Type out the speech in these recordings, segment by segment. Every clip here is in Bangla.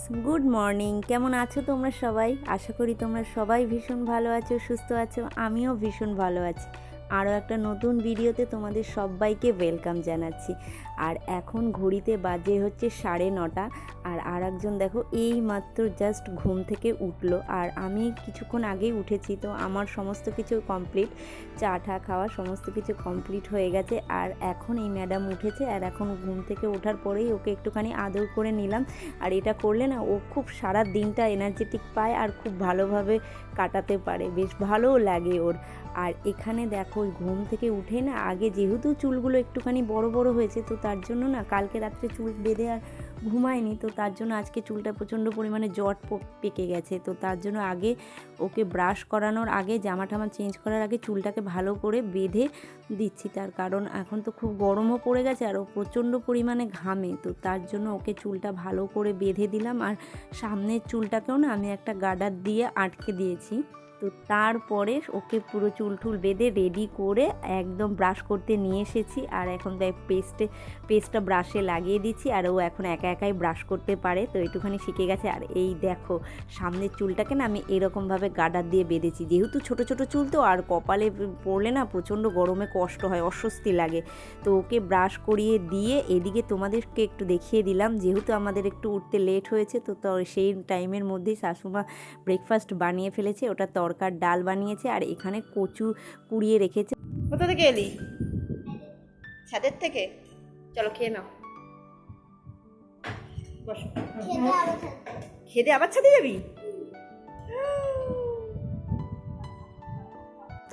Good morning. কেমন আছো তোমরা সবাই? আশা করি তোমরা সবাই ভীষণ ভালো আছো, সুস্থ আছো। আমিও ভীষণ ভালো আছি। আরও একটা নতুন ভিডিওতে তোমাদের সবাইকে ওয়েলকাম জানাচ্ছি। আর এখন ঘড়িতে বাজে হচ্ছে 9:30। আর একজন দেখো এই মাত্র জাস্ট ঘুম থেকে উঠলো, আর আমি কিছুক্ষণ আগেই উঠেছি। তো আমার সমস্ত কিছু কমপ্লিট, চা টা খাওয়া সমস্ত কিছু কমপ্লিট হয়ে গেছে। আর এখন এই ম্যাডাম উঠেছে, আর এখন ঘুম থেকে ওঠার পরেই ওকে একটুখানি আদর করে নিলাম। আর এটা করলে না ও খুব সারা দিনটা এনার্জেটিক পায় আর খুব ভালোভাবে কাটাতে পারে, বেশ ভালোও লাগে ওর। আর এখানে দেখো ঘুম থেকে উঠে না আগে যেহেতু চুলগুলো একটুখানি বড় বড় হয়েছে, তো তার জন্য না কালকে রাত্রে চুল বেঁধে আর ঘুমায়নি। তো তার জন্য আজকে চুলটা প্রচণ্ড পরিমাণে জট পেকে গেছে। তো তার জন্য আগে ওকে ব্রাশ করানোর আগে, জামা টামা চেঞ্জ করার আগে চুলটাকে ভালো করে বেঁধে দিচ্ছি। তার কারণ এখন তো খুব গরমও পড়ে গেছে আর ও প্রচণ্ড পরিমাণে ঘামে। তো তার জন্য ওকে চুলটা ভালো করে বেঁধে দিলাম। আর সামনের চুলটাকেও না আমি একটা গার্ডার দিয়ে আটকে দিয়েছি। তো তারপরে ওকে পুরো চুল টুল বেঁধে রেডি করে একদম ব্রাশ করতে নিয়ে এসেছি। আর এখন পেস্টটা ব্রাশে লাগিয়ে দিচ্ছি, আর ও এখন একা একাই ব্রাশ করতে পারে। তো একটুখানি শিখে গেছে। আর এই দেখো সামনের চুলটাকে না আমি এরকমভাবে গার্ডার দিয়ে বেঁধেছি, যেহেতু ছোট ছোট চুল তো, আর কপালে পড়লে না প্রচণ্ড গরমে কষ্ট হয়, অস্বস্তি লাগে। তো ওকে ব্রাশ করিয়ে দিয়ে এদিকে তোমাদেরকে একটু দেখিয়ে দিলাম, যেহেতু আমাদের একটু উঠতে লেট হয়েছে। তো সেই টাইমের মধ্যেই শাশুমা ব্রেকফাস্ট বানিয়ে ফেলেছে, ওটা তরকার ডাল বানিয়েছে। আর এখানে কচু কুড়িয়ে রেখেছে। কোথা থেকে এলি? ছাদের থেকে? চলো খেয়ে নাও, বসো। খেতে আবার ছাদে যাবি?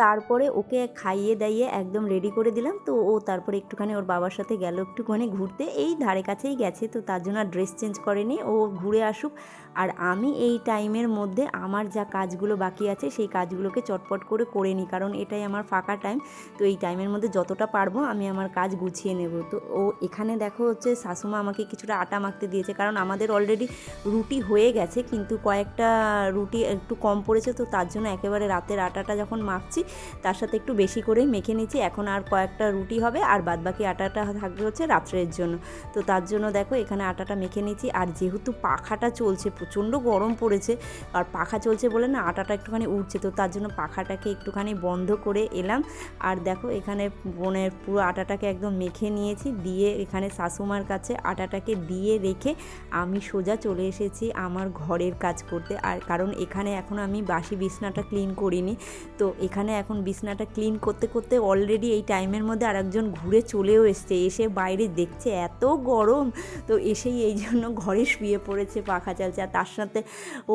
তারপরে ওকে খাইয়ে দাইয়ে একদম রেডি করে দিলাম। তো ও তারপরে একটুখানি ওর বাবার সাথে গেল একটুখানি ঘুরতে, এই ধারে কাছেই গেছে। তো তার জন্য ড্রেস চেঞ্জ করেনি, ও ঘুরে আসুক। আর আমি এই টাইমের মধ্যে আমার যা কাজগুলো বাকি আছে সেই কাজগুলোকে চটপট করে নিই, কারণ এটাই আমার ফাঁকা টাইম। তো এই টাইমের মধ্যে যতটা পারবো আমি আমার কাজ গুছিয়ে নেব। তো ও এখানে দেখো হচ্ছে শাশুমা আমাকে কিছুটা আটা মাখতে দিয়েছে, কারণ আমাদের অলরেডি রুটি হয়ে গেছে, কিন্তু কয়েকটা রুটি একটু কম পড়েছে। তো তার জন্য একেবারে রাতের আটাটা যখন মাখছি তার সাথে একটু বেশি করেই মেখে নিচ্ছি। এখন আর কয়েকটা রুটি হবে, আর বাদবাকি আটাটা থাকবে হচ্ছে রাত্রের জন্য। তো তার জন্য দেখো এখানে আটাটা মেখে নিচ্ছি। আর যেহেতু পাখাটা চলছে, প্রচণ্ড গরম পড়েছে, আর পাখা চলছে বলে না আটাটা একটুখানি উঠছে। তো তার জন্য পাখাটাকে একটুখানি বন্ধ করে এলাম। আর দেখো এখানে বোনের পুরো আটাটাকে একদম মেখে নিয়েছি, দিয়ে এখানে শাশুমার কাছে আটাটাকে দিয়ে রেখে আমি সোজা চলে এসেছি আমার ঘরের কাজ করতে। আর কারণ এখানে এখন আমি বাসি বিছনাটা ক্লিন করিনি। তো এখানে এখন বিছনাটা ক্লিন করতে করতে অলরেডি এই টাইমের মধ্যে আরেকজন ঘুরে চলেও এসছে, এসে বাইরে দেখছে এত গরম। তো এসেই এই জন্য ঘরে শুয়ে পড়েছে, পাখা চালছে। আর তার সাথে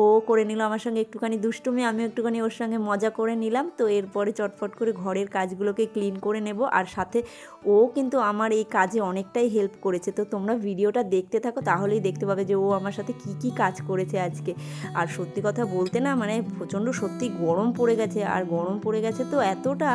ও করে নিল আমার সঙ্গে একটুখানি দুষ্টুমি, আমিও একটুখানি ওর সঙ্গে মজা করে নিলাম। তো এরপরে চটপট করে ঘরের কাজগুলোকে ক্লিন করে নেব। আর সাথে ও কিন্তু আমার এই কাজে অনেকটাই হেল্প করেছে। তো তোমরা ভিডিওটা দেখতে থাকো, তাহলেই দেখতে পাবে যে ও আমার সাথে কি কাজ করেছে আজকে। আর সত্যি কথা বলতে না মানে প্রচণ্ড সত্যি গরম পড়ে গেছে, আর গরম পড়ে গেছে তো এতটা,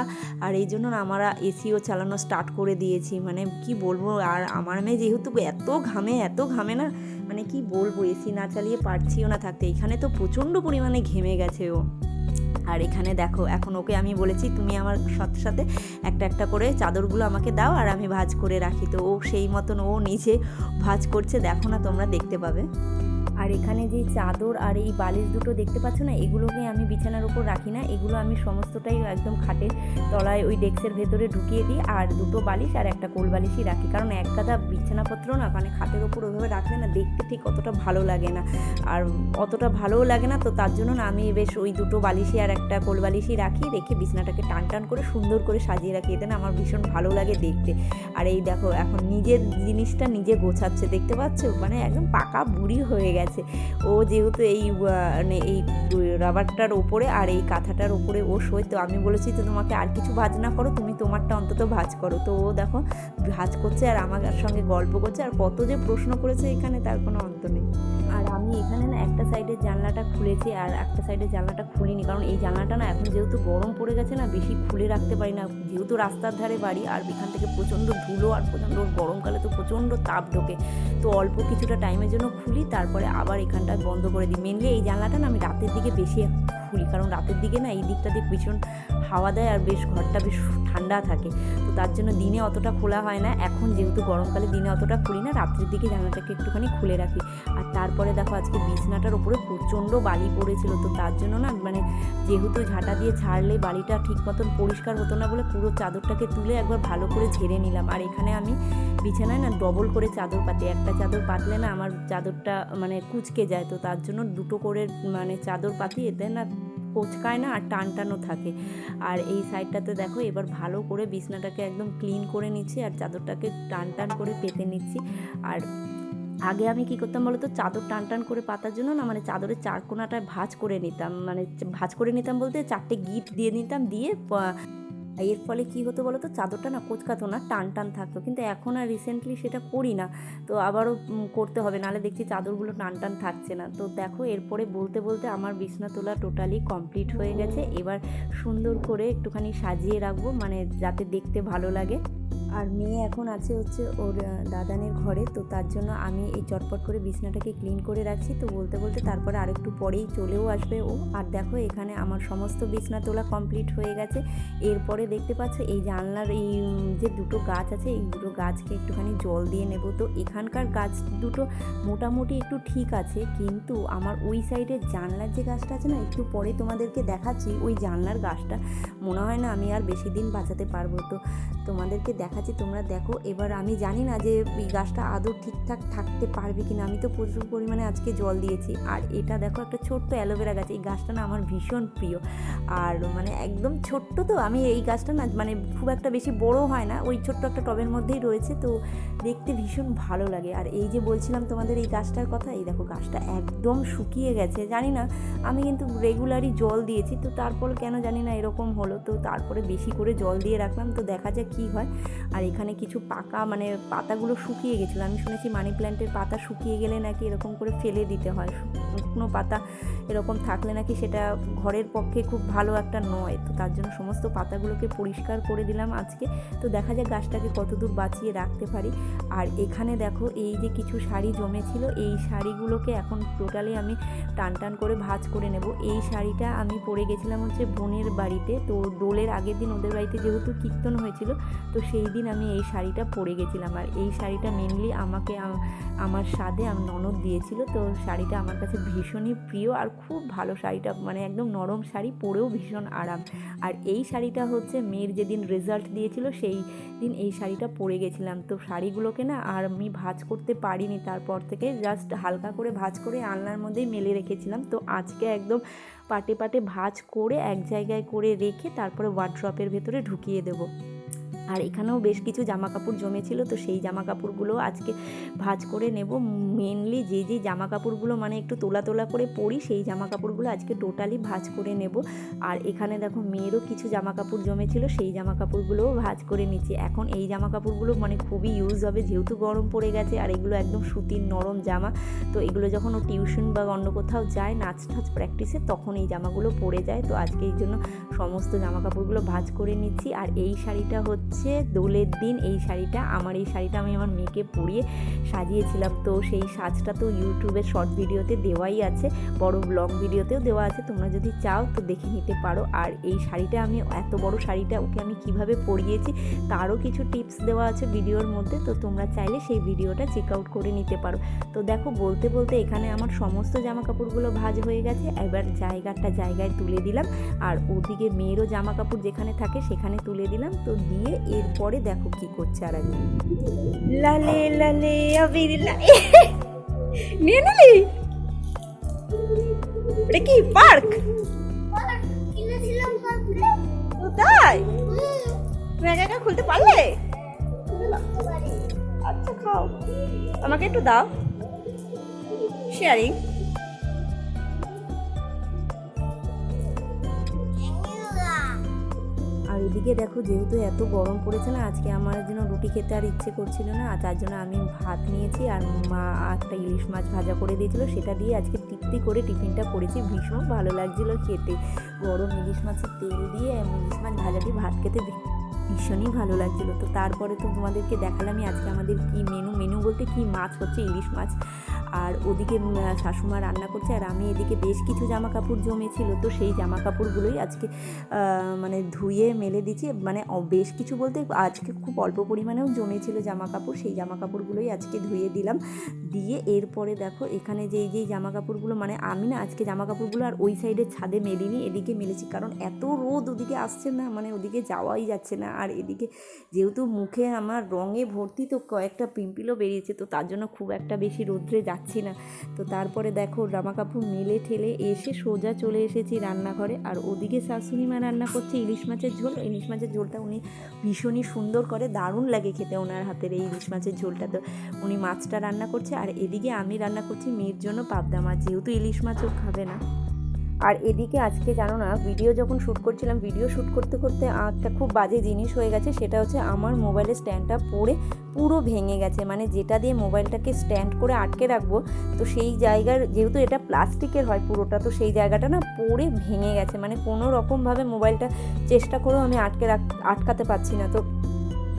আর এই জন্য না আমরা এসিও চালানো স্টার্ট করে দিয়েছি। মানে কি বলবো, আর আমার মেয়ে যেহেতু এত ঘামে না, মানে কি বলবো, এসি না চালিয়ে পারছিও না থাকতে। এখানে তো প্রচণ্ড পরিমাণে ঘেমে গেছে ও। আর এখানে দেখো এখন ওকে আমি বলেছি তুমি আমার সাথে সাথে একটা একটা করে চাদরগুলো আমাকে দাও, আর আমি ভাঁজ করে রাখি। তো ও সেই মতন ও নিজে ভাঁজ করছে, দেখো না তোমরা দেখতে পাবে। আর এখানে যে চাদর আর এই বালিশ দুটো দেখতে পাচ্ছ না, এগুলোকে আমি বিছানার উপর রাখি না, এগুলো আমি সমস্তটাই একদম খাটের তলায় ওই ডেস্কের ভেতরে ঢুকিয়ে দিই। আর দুটো বালিশ আর একটা কোল বালিশই রাখি, কারণ এক গাদা বিছানাপত্র না মানে খাটের ওপর ওইভাবে রাখলে না দেখতে ঠিক অতটা ভালো লাগে না, আর অতটা ভালোও লাগে না। তো তার জন্য না আমি বেশ ওই দুটো বালিশই আর একটা কোল বালিশই রেখে বিছানাটাকে টান করে সুন্দর করে সাজিয়ে রাখি, এতে না আমার ভীষণ ভালো লাগে দেখতে। আর এই দেখো এখন নিজের জিনিসটা নিজে গোছাচ্ছে, দেখতে পাচ্ছ, মানে একদম পাকা বুড়ি হয়ে গেছে ও। যেহেতু এই মানে এই রাবারটার ওপরে আর এই কাঁথাটার ওপরে ও শোয়, তো আমি বলেছি তো তোমাকে আর কিছু ভাঁজ না করো, তুমি তোমারটা অন্তত ভাঁজ করো। তো ও দেখো ভাঁজ করছে আর আমার সঙ্গে গল্প করছে, আর কত যে প্রশ্ন করেছে এখানে তার কোনো অন্ত নেই। আর আমি এখানে না একটা সাইডের জানলাটা খুলেছি আর একটা সাইডের জানলাটা খুলিনি, কারণ এই জানলাটা না এখন যেহেতু গরম পড়ে গেছে না বেশি খুলে রাখতে পারি না, যেহেতু রাস্তার ধারে বাড়ি, আর এখান থেকে প্রচণ্ড ধুলো আর প্রচণ্ড গরমকালে তো প্রচণ্ড তাপ ঢোকে। তো অল্প কিছুটা টাইমের জন্য খুলি, তারপরে আবার এখানটা বন্ধ করে দিই। মেনলি এই জানলাটা না আমি রাতের দিকে বেশি খুলি, কারণ রাতের দিকে না এই দিকটা দিয়ে ভীষণ হাওয়া দেয় আর বেশ ঘরটা বেশ ঠান্ডা থাকে, তো তার জন্য দিনে অতটা খোলা হয় না। এখন যেহেতু গরমকালে দিনে অতটা খুলি না, রাত্রের দিকে জানলাটাকে একটুখানি খুলে রাখি। আর তারপরে দেখো আজকে বিছনাটার ওপরে প্রচণ্ড বালি পড়েছিল, তো তার জন্য না মানে যেহেতু ঝাঁটা দিয়ে ছাড়লে বালিটা ঠিক মতন পরিষ্কার হতো না বলে পুরো চাদরটাকে তুলে একবার ভালো করে ঝেড়ে নিলাম। আর এখানে আমি বিছানায় না ডবল করে চাদর পাতি, একটা চাদর পাতলে না আমার চাদরটা মানে কুঁচকে যায়, তো তার জন্য দুটো করে মানে চাদর পাতি, এতে না কোচকায় না আর টানটানো থাকে। আর এই সাইডটাতে দেখো এবার ভালো করে বিছনাটাকে একদম ক্লিন করে নিচ্ছি আর চাদরটাকে টান টান করে পেতে নিচ্ছি। আর আগে আমি কী করতাম বলো তো, চাদর টান টান করে পাতার জন্য না মানে চাদরের চার কোনাটায় ভাঁজ করে নিতাম, মানে ভাঁজ করে নিতাম বলতে 4টে গিট দিয়ে নিতাম, দিয়ে এর ফলে কী হতো বলো তো, চাদরটা না কোচকাতো না, টান টান থাকতো। কিন্তু এখন আর রিসেন্টলি সেটা করি না, তো আবারও করতে হবে, নাহলে দেখছি চাদরগুলো টান টান থাকছে না। তো দেখো এরপরে বলতে বলতে আমার বিছনা তোলা টোটালি কমপ্লিট হয়ে গেছে। এবার সুন্দর করে একটুখানি সাজিয়ে রাখবো, মানে যাতে দেখতে ভালো লাগে। আর মেয়ে এখন আছে হচ্ছে ওর দাদানের ঘরে, তো তার জন্য আমি এই চটপট করে বিছনাটাকে ক্লিন করে রাখছি। তো বলতে বলতে তারপরে আরেকটু পরেই চলেও আসবে ও। আর দেখো এখানে আমার সমস্ত বিছনা তোলা কমপ্লিট হয়ে গেছে। এরপরে দেখতে পাচ্ছ এই জানলার এই যে দুটো গাছ আছে, এই দুটো গাছকে একটুখানি জল দিয়ে নেব। তো এখানকার গাছ দুটো মোটামুটি একটু ঠিক আছে, কিন্তু আমার ওই সাইডের জানলার যে গাছটা আছে না, একটু পরে তোমাদেরকে দেখাচ্ছি, ওই জানলার গাছটা মনে হয় না আমি আর বেশি দিন বাঁচাতে পারবো, তো তোমাদেরকে দেখাচ্ছি, তোমরা দেখো। এবার আমি জানি না যে এই গাছটা আদৌ ঠিকঠাক থাকতে পারবে কিনা, আমি তো প্রচুর পরিমাণে আজকে জল দিয়েছি। আর এটা দেখো একটা ছোট্ট অ্যালোভেরা গাছ, এই গাছটা না আমার ভীষণ প্রিয়, আর মানে একদম ছোট্ট, তো আমি এই গাছটা না মানে খুব একটা বেশি বড় হয় না, ওই ছোট্ট একটা টবের মধ্যেই রয়েছে, তো দেখতে ভীষণ ভালো লাগে। আর এই যে বলছিলাম তোমাদের এই গাছটার কথা, এই দেখো গাছটা একদম শুকিয়ে গেছে, জানি না, আমি কিন্তু রেগুলারই জল দিয়েছি, তো তারপর কেন জানি না এরকম হলো, তো তারপরে বেশি করে জল দিয়ে রাখলাম, তো দেখা যাক কী হয়। আর এখানে কিছু পাকা মানে পাতাগুলো শুকিয়ে গেছিলো, আমি শুনেছি মানি প্ল্যান্টের পাতা শুকিয়ে গেলে নাকি এরকম করে ফেলে দিতে হয়, শুকনো পাতা এরকম থাকলে নাকি সেটা ঘরের পক্ষে খুব ভালো একটা নয়, তো তার জন্য সমস্ত পাতাগুলোকে পরিষ্কার করে দিলাম আজকে। তো দেখা যাক গাছটাকে কতদূর বাঁচিয়ে রাখতে পারি। আর এখানে দেখো এই যে কিছু শাড়ি জমেছিল, এই শাড়িগুলোকে এখন টোটালি আমি টান টান করে ভাঁজ করে নেব। এই শাড়িটা আমি পরে গেছিলাম হচ্ছে বোনের বাড়িতে, তো দোলের আগের দিন ওদের বাড়িতে যেহেতু কীর্তন হয়েছিল, তো সেই দিন আমি এই শাড়িটা পরে গেছিলাম। আর এই শাড়িটা মেনলি আমাকে আমার সাথে আমার ননদ দিয়েছিল, তো শাড়িটা আমার কাছে ভীষণই প্রিয় আর খুব ভালো শাড়িটা, মানে একদম নরম শাড়ি, পরেও ভীষণ আরাম। আর এই শাড়িটা হচ্ছে মেয়ের যেদিন রেজাল্ট দিয়েছিল সেই দিন এই শাড়িটা পরে গেছিলাম। তো শাড়িগুলোকে না আর আমি ভাঁজ করতে পারিনি, তারপর থেকে জাস্ট হালকা করে ভাঁজ করে আলনার মধ্যেই মেলে রেখেছিলাম। তো আজকে একদম পাটে পাটে ভাঁজ করে এক জায়গায় করে রেখে তারপরে ওয়ার্ড্রপের ভেতরে ঢুকিয়ে দেবো। আর এখানেও বেশ কিছু জামা কাপড় জমেছিল, তো সেই জামা কাপড়গুলো আজকে ভাঁজ করে নেব। মেনলি যে যে জামা কাপড়গুলো মানে একটু তোলা তোলা করে পরি, সেই জামা কাপড়গুলো আজকে টোটালি ভাঁজ করে নেব। আর এখানে দেখো মেয়েরও কিছু জামা কাপড় জমেছিল, সেই জামা কাপড়গুলোও ভাঁজ করে নিচ্ছি। এখন এই জামা কাপড়গুলো মানে খুবই ইউজ হবে, যেহেতু গরম পড়ে গেছে, আর এগুলো একদম সুতির নরম জামা, তো এগুলো যখন ও টিউশন বা অন্য কোথাও যায় নাচ টাচ প্র্যাকটিসে, তখন এই জামাগুলো পরে যায়। তো আজকে এই জন্য সমস্ত জামা কাপড়গুলো ভাঁজ করে নিচ্ছি। আর এই শাড়িটা হচ্ছে দোলের দিন, এই শাড়িটা আমি আমার মেয়েকে পরিয়ে সাজিয়েছিলাম, তো সেই সাজটা তো ইউটিউবের শর্ট ভিডিওতে দেওয়াই আছে, বড় ব্লগ ভিডিওতেও দেওয়া আছে, তোমরা যদি চাও তো দেখে নিতে পারো। আর এই শাড়িটা আমি এত বড় শাড়িটা ওকে আমি কিভাবে পরিয়েছি তারও কিছু টিপস দেওয়া আছে ভিডিওর মধ্যে, তো তোমরা চাইলে সেই ভিডিওটা চেক আউট করে নিতে পারো। তো দেখো বলতে বলতে এখানে আমার সমস্ত জামা কাপড়গুলো ভাঁজ হয়ে গেছে, এবার জায়গায় তুলে দিলাম। আর ওদিকে মেয়েরও জামা কাপড় যেখানে থাকে সেখানে তুলে দিলাম, তো দিয়ে এরপরে দেখো কি করছে আর একজন লালে লালে আবির নিয়ে নিলি, এটা কি পার্ক? তাই তুমি একা একা খুলতে পারলে? আচ্ছা খাও, আমাকে একটু দাও, শেয়ারিং। আর এদিকে দেখো যেহেতু এত গরম পড়েছে না, আজকে আমার জন্য রুটি খেতে আর ইচ্ছে করছিল না, তার জন্য আমি ভাত নিয়েছি, আর মা একটা ইলিশ মাছ ভাজা করে দিয়েছিল, সেটা দিয়ে আজকে তৃপ্তি করে টিফিনটা করেছি। ভীষণ ভালো লাগছিল খেতে, গরম ইলিশ মাছের তেল দিয়ে ইলিশ মাছ ভাজা দিয়ে ভাত খেতে ভীষণই ভালো লাগছিলো। তো তারপরে তো তোমাদেরকে দেখালামই আজকে আমাদের কি মেনু বলতে কি মাছ হচ্ছে ইলিশ মাছ। আর ওদিকে শাশুমা রান্না করছে, আর আমি এদিকে বেশ কিছু জামা কাপড় জমেছিল, তো সেই জামা কাপড়গুলোই আজকে মানে ধুয়ে মেলে দিচ্ছি। মানে বেশ কিছু বলতে আজকে খুব অল্প পরিমাণেও জমেছিল জামা কাপড়, সেই জামা কাপড়গুলোই আজকে ধুয়ে দিলাম। দিয়ে এরপরে দেখো এখানে যেই জামা কাপড়গুলো, মানে আমি না আজকে জামা কাপড়গুলো আর ওই সাইডের ছাদে মেলিনি, এদিকে মেলেছি, কারণ এত রোদ ওদিকে আসছে না, মানে ওদিকে যাওয়াই যাচ্ছে না। আর এদিকে যেহেতু মুখে আমার রঙে ভর্তি, তো কয়েকটা পিম্পলও বেরিয়েছে, তো তার জন্য খুব একটা বেশি রোদ্রে যাচ্ছি না। তো তারপরে দেখো জামা কাপড় মেলে ঠেলে এসে সোজা চলে এসেছি রান্নাঘরে। আর ওদিকে শাশুড়ি মা রান্না করছে ইলিশ মাছের ঝোল। ইলিশ মাছের ঝোলটা উনি ভীষণই সুন্দর করে, দারুণ লাগে খেতে ওনার হাতের এই ইলিশ মাছের ঝোলটা। তো উনি মাছটা রান্না করছে, আর এদিকে আমি রান্না করছি মেয়ের জন্য পাবদা মাছ, যেহেতু ইলিশ মাছও খাবে না। আর এদিকে আজকে জানো না, ভিডিও যখন শ্যুট করছিলাম, ভিডিও শ্যুট করতে করতে একটা খুব বাজে জিনিস হয়ে গেছে, সেটা হচ্ছে আমার মোবাইলের স্ট্যান্ডটা পড়ে পুরো ভেঙে গেছে। মানে যেটা দিয়ে মোবাইলটাকে স্ট্যান্ড করে আটকে রাখবো, তো সেই জায়গার, যেহেতু এটা প্লাস্টিকের হয় পুরোটা, তো সেই জায়গাটা না পড়ে ভেঙে গেছে। মানে কোনো রকমভাবে মোবাইলটা চেষ্টা করেও আমি আটকাতে পারছি না। তো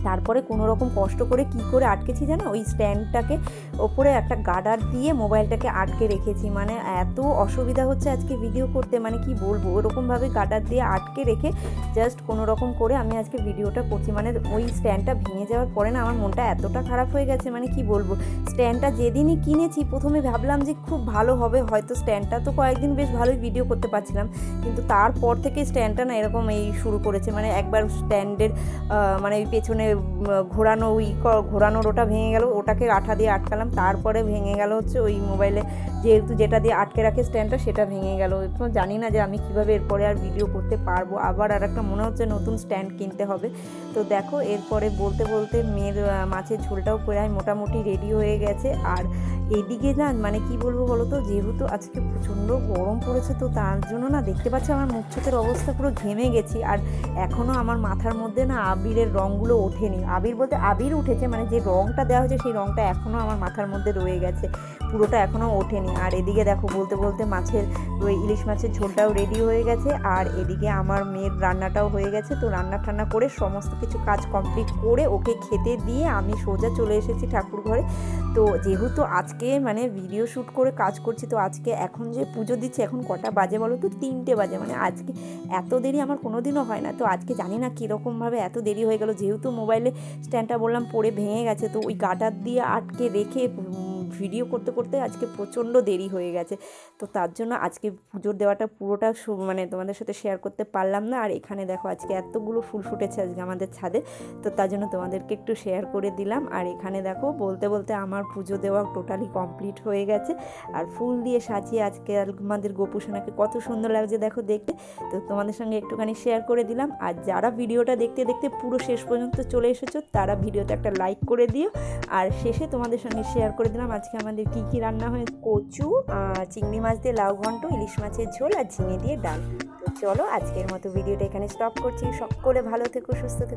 তারপরে কোনো রকম কষ্ট করে কি করে আটকেছি জানো, ওই স্ট্যান্ডটাকে ওপরে একটা গার্ডার দিয়ে মোবাইলটাকে আটকে রেখেছি। মানে এত অসুবিধা হচ্ছে আজকে ভিডিও করতে, মানে কি বলবো, ওরকমভাবে গার্ডার দিয়ে আটকে রেখে জাস্ট কোনো রকম করে আমি আজকে ভিডিওটা করছি। মানে ওই স্ট্যান্ডটা ভেঙে যাওয়ার পরে না আমার মনটা এতটা খারাপ হয়ে গেছে, মানে কি বলবো। স্ট্যান্ডটা যেদিনই কিনেছি প্রথমে ভাবলাম যে খুব ভালো হবে হয়তো স্ট্যান্ডটা, তো কয়েকদিন বেশ ভালোই ভিডিও করতে পারছিলাম, কিন্তু তারপর থেকে স্ট্যান্ডটা না এরকম শুরু করেছে। মানে একবার স্ট্যান্ডের মানে ওই পেছনে ঘোরানোর ওটা ভেঙে গেল, ওটাকে আঠা দিয়ে আটকালাম, তারপরে ভেঙে গেল হচ্ছে ওই মোবাইলে যেহেতু যেটা দিয়ে আটকে রাখে স্ট্যান্ডটা, সেটা ভেঙে গেল। তো জানি না যে আমি কিভাবে এরপরে আর ভিডিও করতে পারবো, আবার আর একটা মনে হচ্ছে নতুন স্ট্যান্ড কিনতে হবে। তো দেখো এরপরে বলতে বলতে মেয়ের মাছের ঝোলটাও প্রায় মোটামুটি রেডি হয়ে গেছে। আর এদিকে না মানে কি বলবো বলো তো, যেহেতু আজকে প্রচণ্ড গরম পড়েছে, তো তার জন্য না দেখতে পাচ্ছি আমার মুখ চোখের অবস্থা পুরো ঘেমে গেছি। আর এখনও আমার মাথার মধ্যে না আবিরের রঙগুলো ওঠেনি, আবির বলতে আবির উঠেছে, মানে যে রঙটা দেওয়া হয়েছে সেই রঙটা এখনও আমার মাথার মধ্যে রয়ে গেছে, পুরোটা এখনও ওঠেনি। আর এদিকে দেখো বলতে বলতে ওই ইলিশ মাছের ঝোলটাও রেডি হয়ে গেছে, আর এদিকে আমার মেয়ের রান্নাটাও হয়ে গেছে। তো রান্না টান্না করে সমস্ত কিছু কাজ কমপ্লিট করে ওকে খেতে দিয়ে আমি সোজা চলে এসেছি ঠাকুর ঘরে। তো যেহেতু আজকে মানে ভিডিও শ্যুট করে কাজ করছি, তো আজকে এখন যে পুজো দিচ্ছি, এখন কটা বাজে বলো তো, 3টে বাজে। মানে আজকে এত দেরি আমার কোনো দিনও হয় না, তো আজকে জানি না কীরকমভাবে এত দেরি হয়ে গেল। যেহেতু মোবাইলে স্ট্যান্ডটা বললাম পড়ে ভেঙে গেছে, তো ওই গার্ডার দিয়ে আটকে রেখে ভিডিও করতে করতে আজকে প্রচণ্ড দেরি হয়ে গেছে। তো তার জন্য আজকে পুজোর দেওয়াটা পুরোটা মানে তোমাদের সাথে শেয়ার করতে পারলাম না। আর এখানে দেখো আজকে এতগুলো ফুল ফুটেছে আজকে আমাদের ছাদে, তো তার জন্য তোমাদেরকে একটু শেয়ার করে দিলাম। আর এখানে দেখো বলতে বলতে আমার পুজো দেওয়া টোটালি কমপ্লিট হয়ে গেছে, আর ফুল দিয়ে সাজিয়ে আজকে আমাদের গোপুসোনাকে কত সুন্দর লাগছে দেখো দেখতে। তো তোমাদের সঙ্গে একটুখানি শেয়ার করে দিলাম। আর যারা ভিডিওটা দেখতে দেখতে পুরো শেষ পর্যন্ত চলে এসেছো, তারা ভিডিওতে একটা লাইক করে দিও। আর শেষে তোমাদের সঙ্গে শেয়ার করে দিলাম আজকে আমাদের কী রান্না হয়েছে। কচু, চিংড়ি মাছ দিয়ে লাউ ঘন্ট, ইলিশ মাছের ঝোল আর ঝিঙে দিয়ে ডাল। তো চলো আজকের মতো ভিডিওটা এখানে স্টপ করছি। সকলে ভালো থেকো, সুস্থ থেকো।